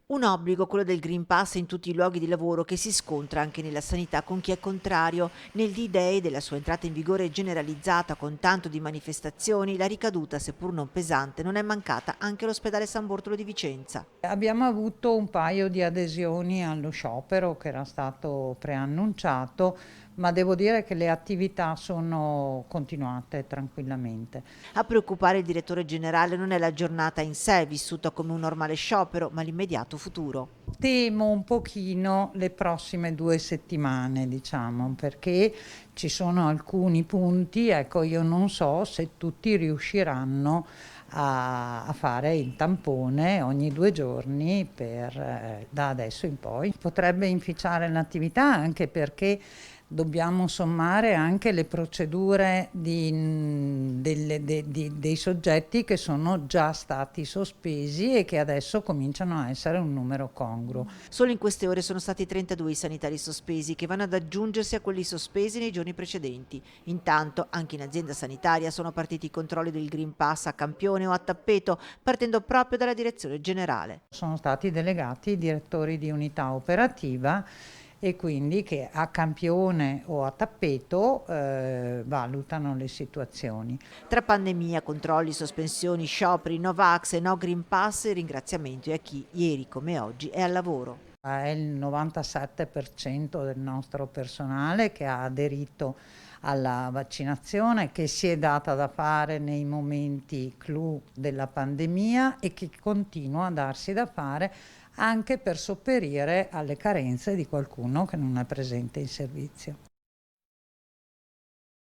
Un obbligo, quello del Green Pass in tutti i luoghi di lavoro, che si scontra anche nella sanità con chi è contrario. Nel D-Day della sua entrata in vigore generalizzata con tanto di manifestazioni, la ricaduta, seppur non pesante, non è mancata anche all'ospedale San Bortolo di Vicenza. Abbiamo avuto un paio di adesioni allo sciopero che era stato preannunciato, ma devo dire che le attività sono continuate tranquillamente. A preoccupare il direttore generale non è la giornata in sé, vissuta come un normale sciopero, ma l'immediato futuro. Temo un pochino le prossime 2 settimane, diciamo, perché ci sono alcuni punti, ecco, io non so se tutti riusciranno a fare il tampone ogni 2 giorni da adesso in poi. Potrebbe inficiare l'attività anche perché dobbiamo sommare anche le procedure dei soggetti che sono già stati sospesi e che adesso cominciano a essere un numero congruo. Solo in queste ore sono stati 32 i sanitari sospesi, che vanno ad aggiungersi a quelli sospesi nei giorni precedenti. Intanto, anche in azienda sanitaria sono partiti i controlli del Green Pass a campione o a tappeto, partendo proprio dalla direzione generale. Sono stati delegati i direttori di unità operativa e quindi che a campione o a tappeto valutano le situazioni. Tra pandemia, controlli, sospensioni, scioperi, no vax e no Green Pass, il ringraziamento è a chi, ieri come oggi, è al lavoro. È il 97% del nostro personale che ha aderito alla vaccinazione, che si è data da fare nei momenti clou della pandemia e che continua a darsi da fare anche per sopperire alle carenze di qualcuno che non è presente in servizio.